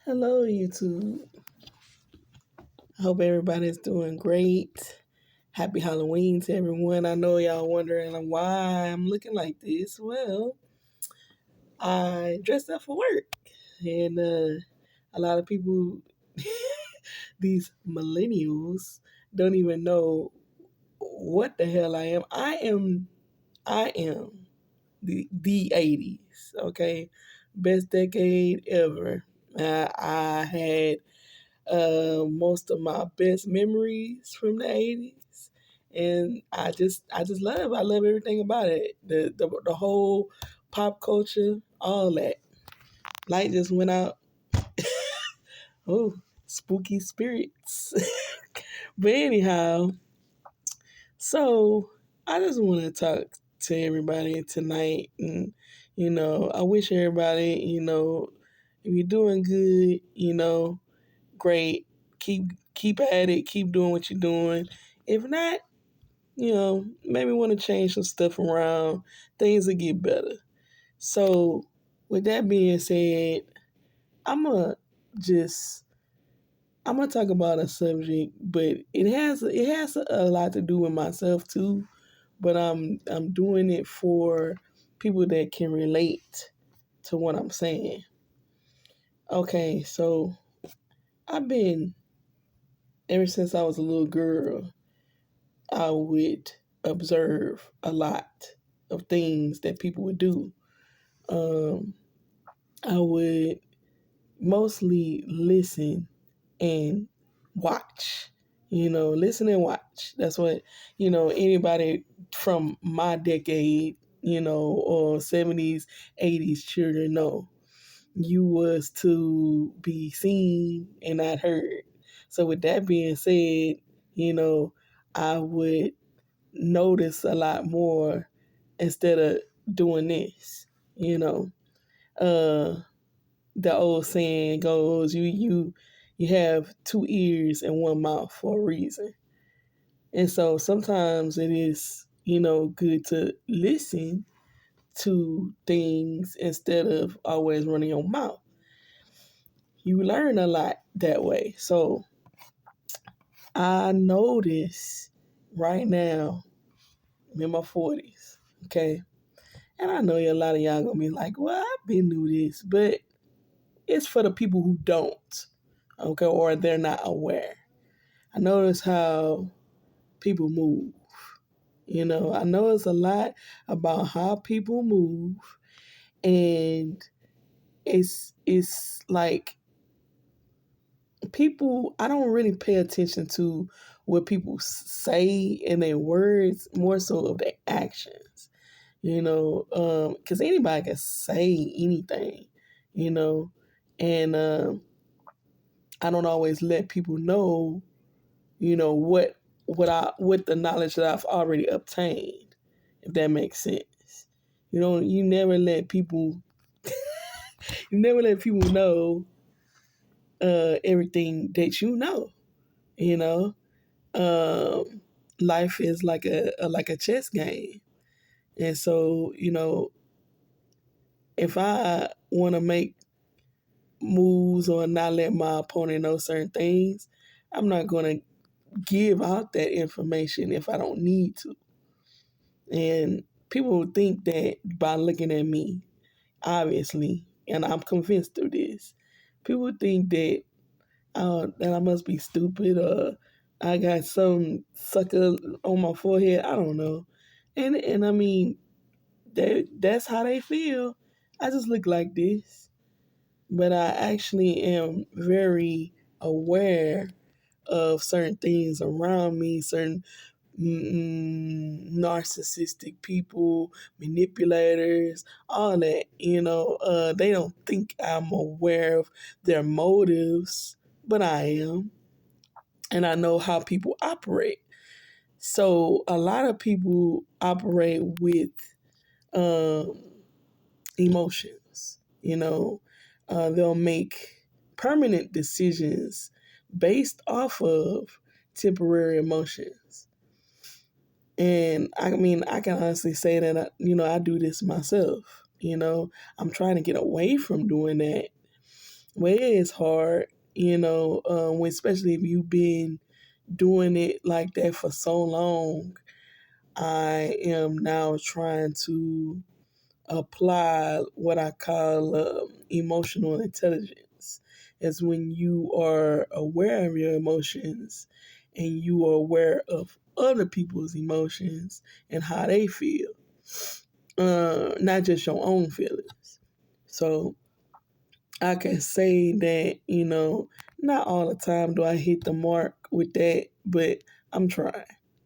Hello, YouTube. I hope everybody's doing great. Happy Halloween to everyone. I know y'all wondering why I'm looking like this. Well, I dressed up for work, and a lot of people, these millennials, don't even know what the hell I am. I am the 80s. Okay, best decade ever. I had most of my best memories from the 80s, and I love everything about it. The whole pop culture, all that. Light just went out. Oh, spooky spirits. But anyhow, so I just want to talk to everybody tonight, and I wish everybody, if you're doing good, great. Keep at it. Keep doing what you're doing. If not, maybe want to change some stuff around. Things will get better. So, with that being said, I'm gonna just I'm gonna talk about a subject, but it has a lot to do with myself too. But I'm doing it for people that can relate to what I'm saying. Okay, so I've been ever since I was a little girl. I would observe a lot of things that people would do. Um, I would mostly listen and watch. Listen and watch. That's what, anybody from my decade, or 70s, 80s children know. You was to be seen and not heard. So with that being said, I would notice a lot more instead of doing this. You know, uh, the old saying goes, you have two ears and one mouth for a reason. And so sometimes it is, good to listen to things instead of always running your mouth. You learn a lot that way. So I notice right now, I'm in my 40s, okay? And I know a lot of y'all gonna be like, well, I've been through this, but it's for the people who don't, okay, or they're not aware. I notice how people move. I know it's a lot about how people move, and it's like people. I don't really pay attention to what people say in their words, more so of their actions. Because anybody can say anything, you know, and I don't always let people know, what the knowledge that I've already obtained, if that makes sense. You never let people you never let people know everything that you know. You know, um, life is like a chess game, and so if I want to make moves or not let my opponent know certain things, I'm not going to give out that information if I don't need to. And people think that by looking at me, obviously, and I'm convinced through this, people think that I must be stupid or I got some sucker on my forehead. I don't know. And I mean, that's how they feel. I just look like this. But I actually am very aware of certain things around me, certain narcissistic people, manipulators, all that. They don't think I'm aware of their motives, but I am, and I know how people operate. So a lot of people operate with um, emotions. They'll make permanent decisions based off of temporary emotions. And I mean, I can honestly say that, I do this myself. I'm trying to get away from doing that. Well, it is hard, especially if you've been doing it like that for so long. I am now trying to apply what I call emotional intelligence. It's when you are aware of your emotions and you are aware of other people's emotions and how they feel, not just your own feelings. So I can say that, not all the time do I hit the mark with that, but I'm trying.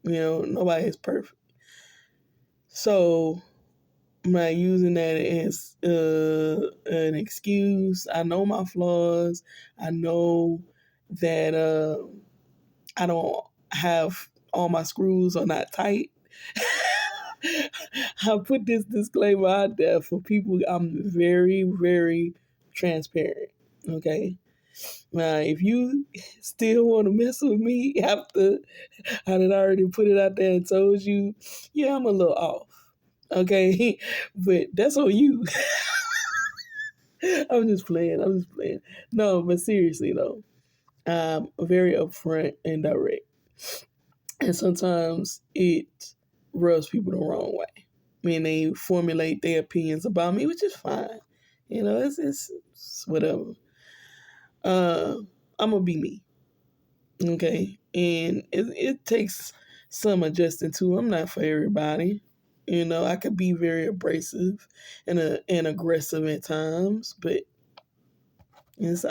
Nobody is perfect. So I'm not using that as an excuse. I know my flaws. I know that I don't have all my screws are not tight. I put this disclaimer out there for people. I'm very, very transparent. Okay. Now, if you still want to mess with me after I had already put it out there and told you, yeah, I'm a little off. Okay. But that's on you. I'm just playing. I'm just playing. No, but seriously though, I'm very upfront and direct. And sometimes it rubs people the wrong way. I mean, they formulate their opinions about me, which is fine. It's whatever. Uh, I'm gonna be me, okay? And it takes some adjusting to. I'm not for everybody. I could be very abrasive and aggressive at times, but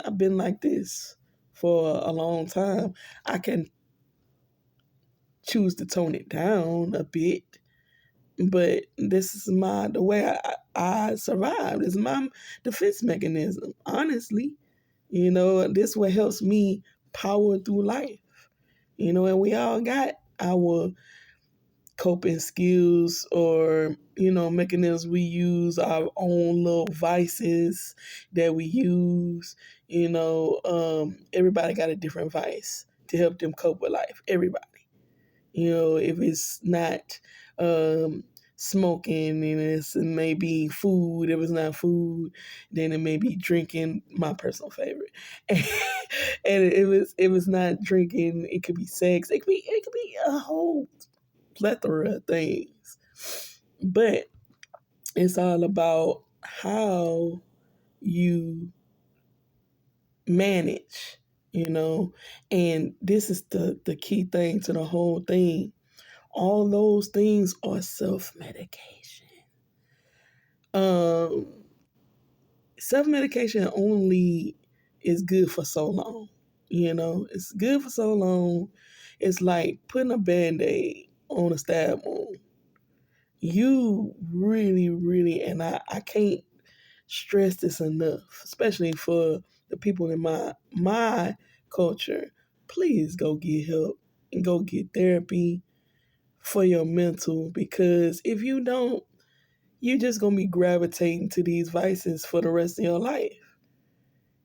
I've been like this for a long time. I can choose to tone it down a bit, but this is the way I survive. This is my defense mechanism. Honestly, this what helps me power through life. And we all got our coping skills or mechanisms we use, our own little vices that we use. Everybody got a different vice to help them cope with life. Everybody. If it's not um, smoking and it's maybe food. If it's not food, then it may be drinking. My personal favorite. And if it's not drinking, it could be sex. It could be a whole plethora of things. But it's all about how you manage, and this is the key thing to the whole thing. All those things are self-medication. Um, Self-medication only is good for so long. It's good for so long. It's like putting a band-aid on a stab wound. You really, really, and I can't stress this enough, especially for the people in my culture. Please go get help and go get therapy for your mental, because if you don't, you're just gonna be gravitating to these vices for the rest of your life.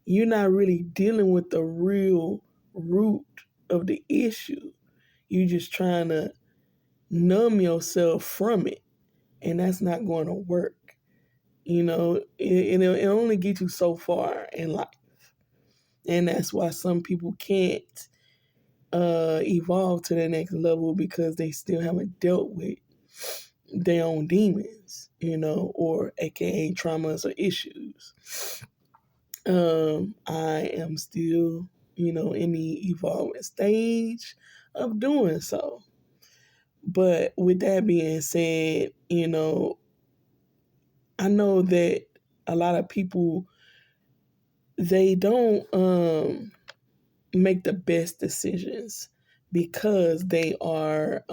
You're not really dealing with the real root of the issue. You're just trying to numb yourself from it, and that's not going to work. It only gets you so far in life, and that's why some people can't evolve to the next level, because they still haven't dealt with their own demons, or AKA traumas or issues. I am still, in the evolving stage of doing so. But with that being said, I know that a lot of people, they don't make the best decisions because they are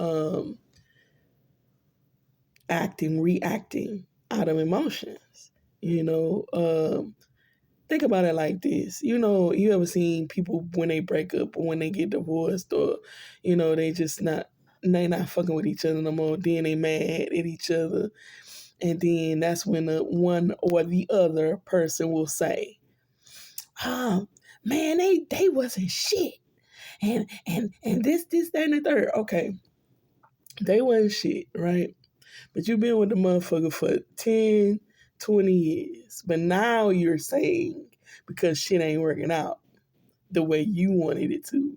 reacting out of emotions. Think about it like this. You ever seen people when they break up or when they get divorced, or they not fucking with each other no more. Then they mad at each other, and then that's when the one or the other person will say, "Oh man, they wasn't shit," and this that and the third. Okay, they wasn't shit, right? But you've been with the motherfucker for 10, 20 years. But now you're saying because shit ain't working out the way you wanted it to.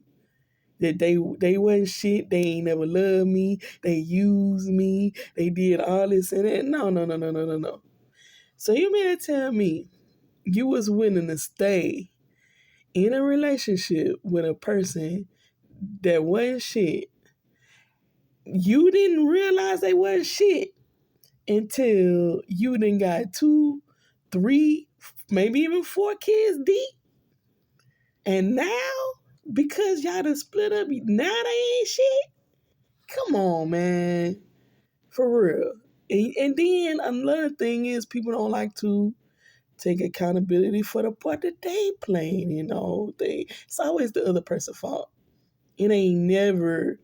That they wasn't shit, they ain't never loved me, they used me, they did all this and that. No, no, no, no, no, no, no. So you mean to tell me you was willing to stay in a relationship with a person that wasn't shit. You didn't realize they wasn't shit until you then got 2, 3, maybe even 4 kids deep. And now, because y'all done split up, now they ain't shit? Come on, man. For real. And then another thing is people don't like to take accountability for the part that they playing, It's always the other person's fault. It ain't never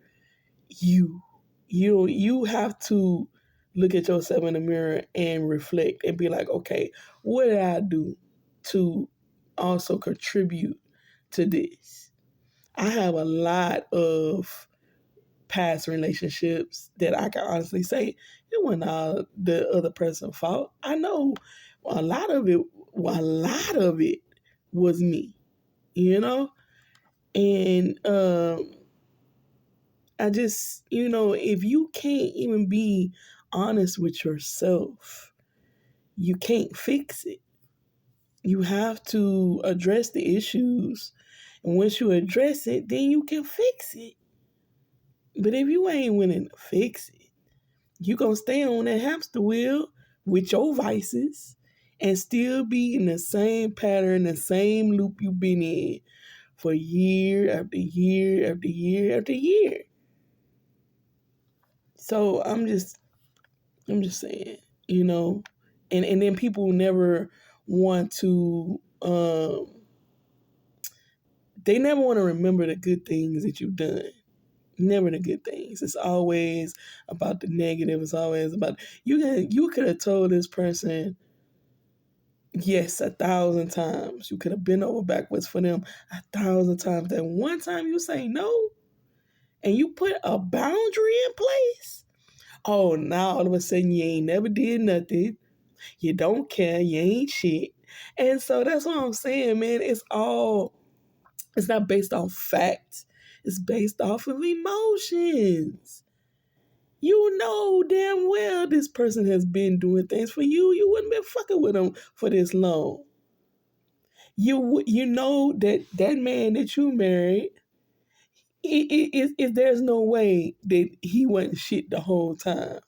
you. You have to look at yourself in the mirror and reflect and be like, okay, what did I do to also contribute to this? I have a lot of past relationships that I can honestly say it wasn't all the other person's fault. I know a lot of it was me, you know? And I just, if you can't even be honest with yourself, you can't fix it. You have to address the issues. And once you address it, then you can fix it. But if you ain't willing to fix it, you going to stay on that hamster wheel with your vices and still be in the same pattern, the same loop you've been in for year after year after year after year. So I'm just saying, and then people never want to they never want to remember the good things that you've done. Never the good things. It's always about the negative. It's always about you could have told this person yes 1,000 times. You could have been over backwards for them 1,000 times. That one time you say no and you put a boundary in place. Oh, now all of a sudden you ain't never did nothing. You don't care. You ain't shit. And so that's what I'm saying, man. It's not based on facts. It's based off of emotions. You know damn well this person has been doing things for you. You wouldn't been fucking with them for this long. You know that man that you married, there's no way that he wasn't shit the whole time.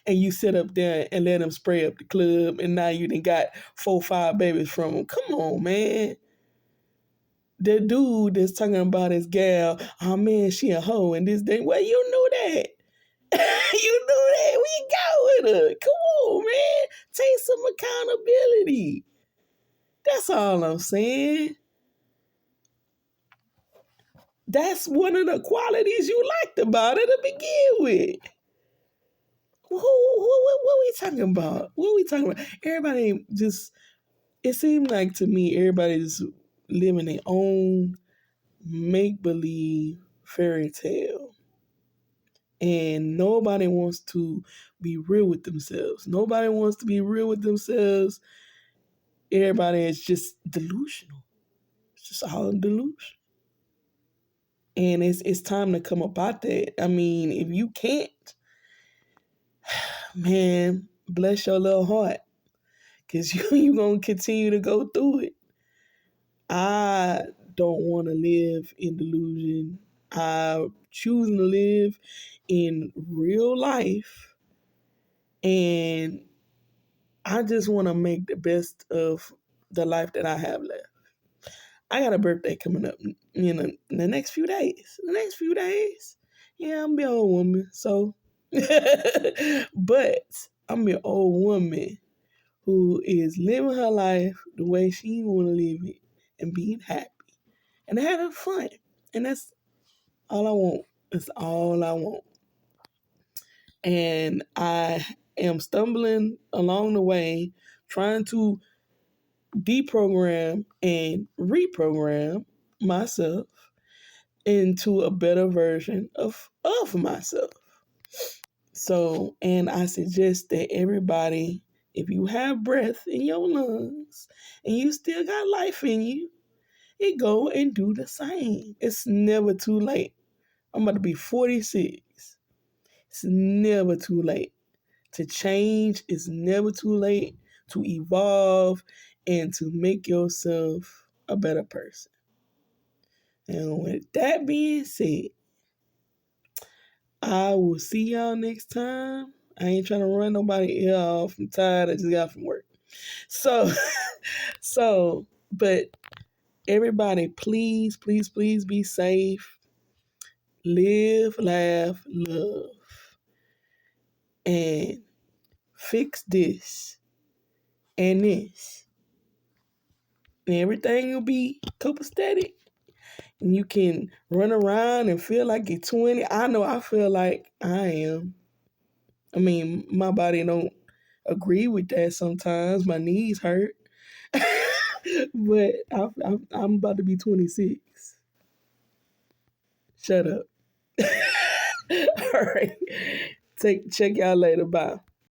And you sit up there and let him spray up the club, and now you done got 4, 5 babies from him. Come on, man. The dude that's talking about his gal, oh man, she a hoe and this thing. Well, you knew that. You knew that. We got with her. Come on, man. Take some accountability. That's all I'm saying. That's one of the qualities you liked about her to begin with. What we talking about? What we talking about? Everybody just, it seemed like to me, everybody's living their own make-believe fairy tale. And nobody wants to be real with themselves. Nobody wants to be real with themselves. Everybody is just delusional. It's just all delusion. And it's time to come about that. I mean, if you can't, man, bless your little heart. Because you going to continue to go through it. I don't want to live in delusion. I'm choosing to live in real life. And I just want to make the best of the life that I have left. I got a birthday coming up in the next few days. Yeah, I'm be an old woman. So, but I'm an old woman who is living her life the way she want to live it and being happy and having fun. And that's all I want. That's all I want. And I am stumbling along the way, trying to deprogram and reprogram myself into a better version of myself. So, and I suggest that everybody If you have breath in your lungs and you still got life in you, it go and do the same. It's never too late. I'm about to be 46. It's never too late to change. It's never too late to evolve and to make yourself a better person. And with that being said, I will see y'all next time. I ain't trying to run nobody ear off. I'm tired. I just got from work. So, but everybody, please, please, please be safe. Live, laugh, love, and fix this and this. And everything will be copacetic. And you can run around and feel like you're 20. I know I feel like I am. I mean, my body don't agree with that sometimes. My knees hurt. But I'm about to be 26. Shut up. All right. Check y'all later. Bye.